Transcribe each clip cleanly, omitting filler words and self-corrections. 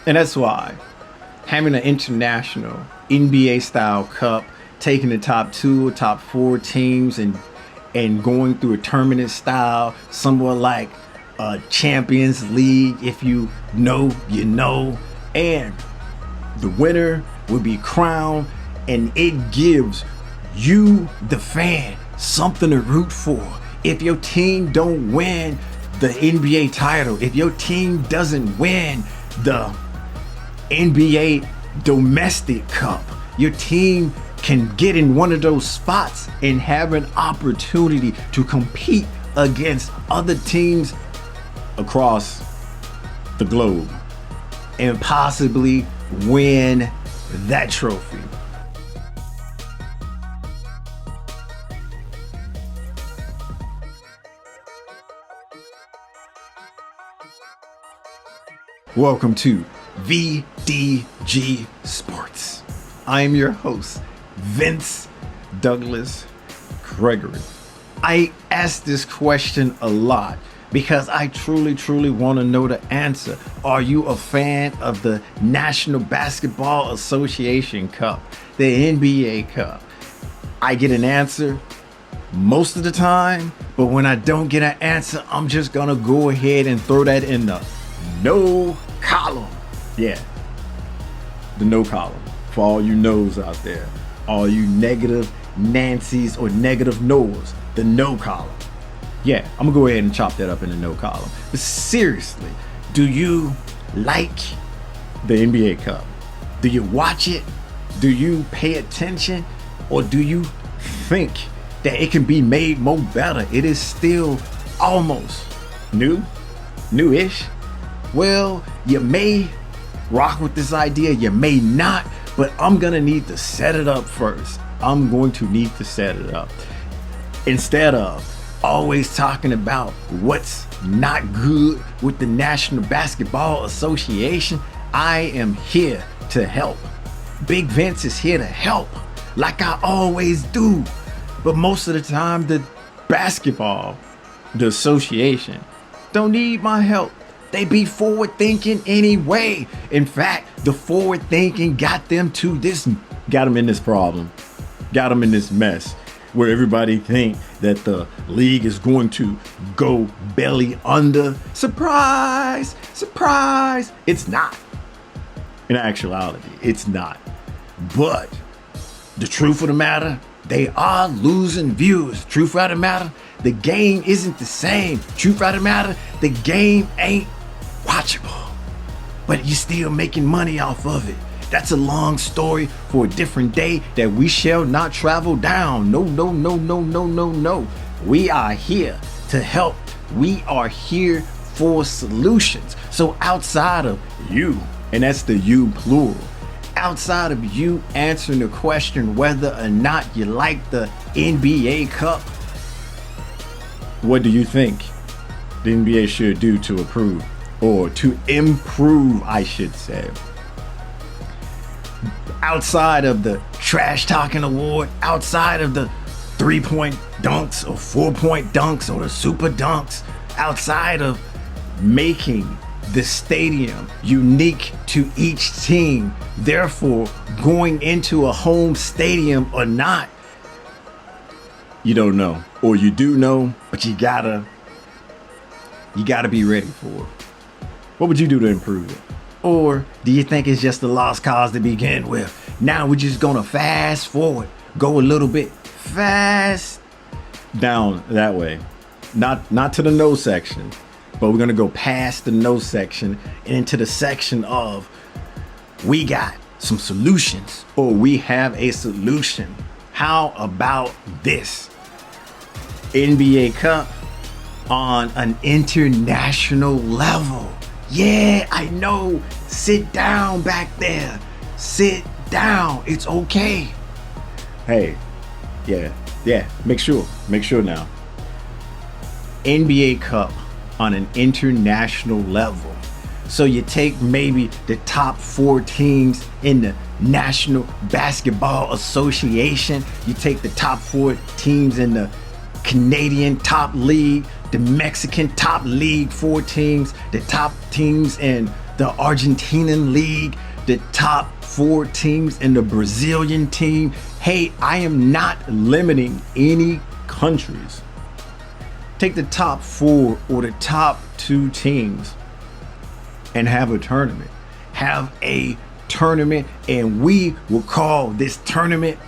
And that's why having an international NBA style cup, taking the top two or top four teams and going through a tournament style, somewhat like a Champions League, if you know, you know, and the winner will be crowned, and it gives you, the fan, something to root for. If your team don't win the NBA title, if your team doesn't win the NBA domestic cup, your team can get in one of those spots and have an opportunity to compete against other teams across the globe and possibly win that trophy. Welcome to VDG Sports. I am your host, Vince Douglas Gregory. I ask this question a lot because I truly want to know the answer. Are you a fan of the National Basketball Association Cup, the NBA Cup? I get an answer most of the time, but when I don't get an answer, I'm just gonna go ahead and throw that in the no column. Yeah, the no column for all you no's out there, all you negative Nancy's or negative Noahs, the no column. Yeah, I'm gonna go ahead and chop that up in the no column. But seriously, do you like the NBA Cup? Do you watch it? Do you pay attention? Or do you think that it can be made more better? It is still almost new-ish. Well, you may rock with this idea, you may not, but I'm gonna need to set it up first. I'm going to need to set it up. Instead of always talking about what's not good with the National Basketball Association, I am here to help. Big Vince is here to help, like I always do. But most of the time, the association, don't need my help. They be forward thinking anyway. In fact, the forward thinking got them in this problem, got them in this mess where everybody think that the league is going to go belly under. Surprise, surprise. It's not. In actuality, it's not. But the truth of the matter, they are losing viewers. Truth of the matter, the game isn't the same. Truth of the matter, the game ain't watchable, but you're still making money off of it. That's a long story for a different day that we shall not travel down. No. We are here to help. We are here for solutions. So outside of you, and that's the you plural, outside of you answering the question whether or not you like the NBA Cup, what do you think the NBA should do to improve, I should say? Outside of the trash talking award, outside of the 3-point dunks or 4-point dunks or the super dunks, outside of making the stadium unique to each team, therefore going into a home stadium or not, you don't know, or you do know, but you gotta be ready for it. What would you do to improve it? Or do you think it's just a lost cause to begin with? Now we're just gonna fast forward, go a little bit fast down that way. Not to the no section, but we're gonna go past the no section and into the section of we got some solutions, or we have a solution. How about this? NBA Cup on an international level. Yeah, I know. Sit down back there. Sit down. It's okay. Hey, yeah. Make sure now. NBA Cup on an international level. So you take maybe the top 4 teams in the National Basketball Association. You take the top 4 teams in the Canadian top league, the Mexican top league 4 teams, the top teams in the Argentinian league, the top 4 teams, and the Brazilian team. Hey, I am not limiting any countries. Take the top 4 or the top 2 teams and have a tournament. Have a tournament, and we will call this tournament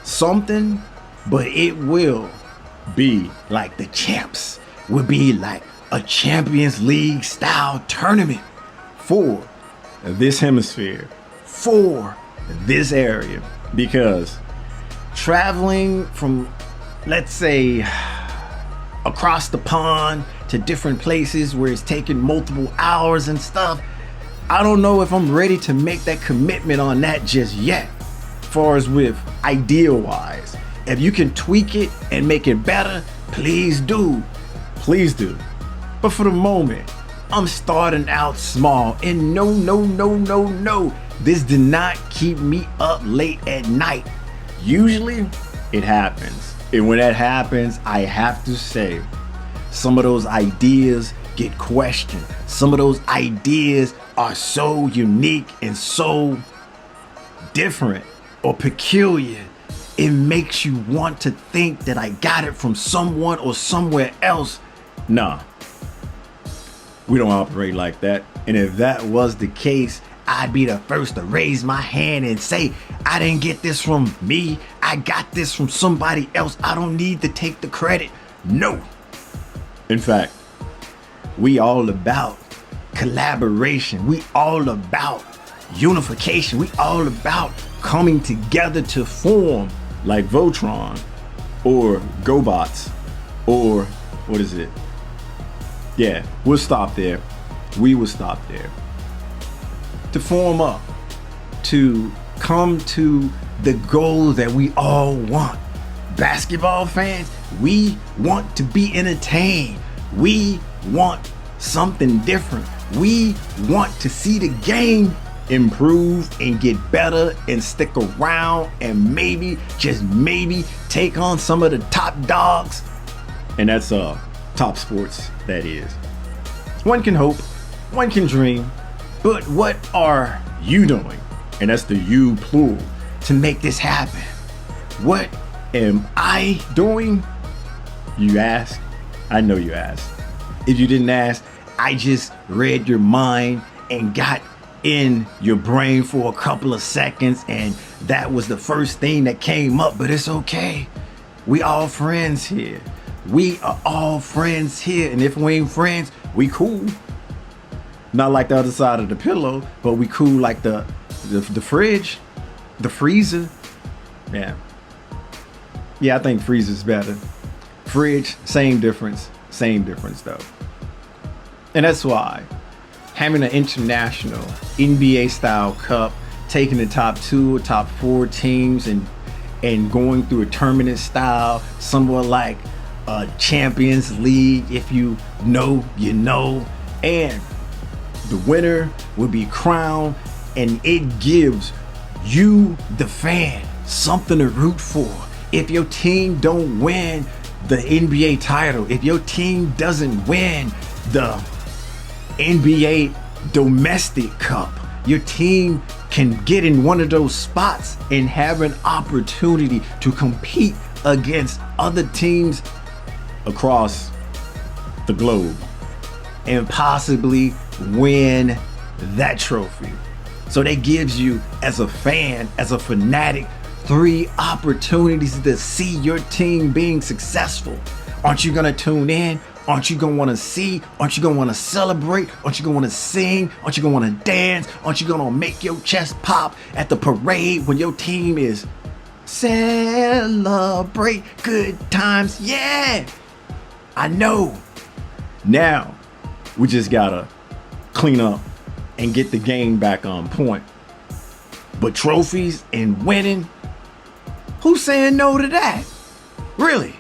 something, but it will be like the champs. Will be like a Champions League style tournament for this hemisphere, for this area. Because traveling from, let's say, across the pond to different places where it's taking multiple hours and stuff, I don't know if I'm ready to make that commitment on that just yet. As far as with ideal wise, if you can tweak it and make it better, please do. Please do. But for the moment, I'm starting out small, and no, this did not keep me up late at night. Usually it happens. And when that happens, I have to say, some of those ideas get questioned. Some of those ideas are so unique and so different or peculiar. It makes you want to think that I got it from someone or somewhere else. Nah, we don't operate like that. And if that was the case, I'd be the first to raise my hand and say, I didn't get this from me. I got this from somebody else. I don't need to take the credit. No. In fact, we all about collaboration. We all about unification. We all about coming together to form like Voltron or GoBots or what is it? Yeah, we'll stop there. We will stop there. To form up, to come to the goal that we all want. Basketball fans, we want to be entertained. We want something different. We want to see the game improve and get better and stick around and maybe, just maybe, take on some of the top dogs. And that's top sports, that is. One can hope, one can dream, but what are you doing? And that's the you plural, to make this happen. What am I doing? You ask. I know you asked. If you didn't ask, I just read your mind and got in your brain for a couple of seconds, and that was the first thing that came up. But it's okay. We all friends here. We are all friends here, and if we ain't friends, we cool. Not like the other side of the pillow, but we cool like the fridge, the freezer. Yeah, I think freezer's better. Fridge, same difference though. And that's why having an international NBA style cup, taking the top 2 or top 4 teams and going through a tournament style, somewhat like a Champions League, if you know, you know, and the winner will be crowned, and it gives you, the fan, something to root for. If your team don't win the NBA title, if your team doesn't win the NBA domestic cup, your team can get in one of those spots and have an opportunity to compete against other teams across the globe and possibly win that trophy. So that gives you, as a fan, as a fanatic, 3 opportunities to see your team being successful. Aren't you gonna tune in? Aren't you gonna wanna see? Aren't you gonna wanna celebrate? Aren't you gonna wanna sing? Aren't you gonna wanna dance? Aren't you gonna make your chest pop at the parade when your team is celebrate good times? Yeah, I know. Now, we just gotta clean up and get the game back on point. But trophies and winning, who's saying no to that? Really?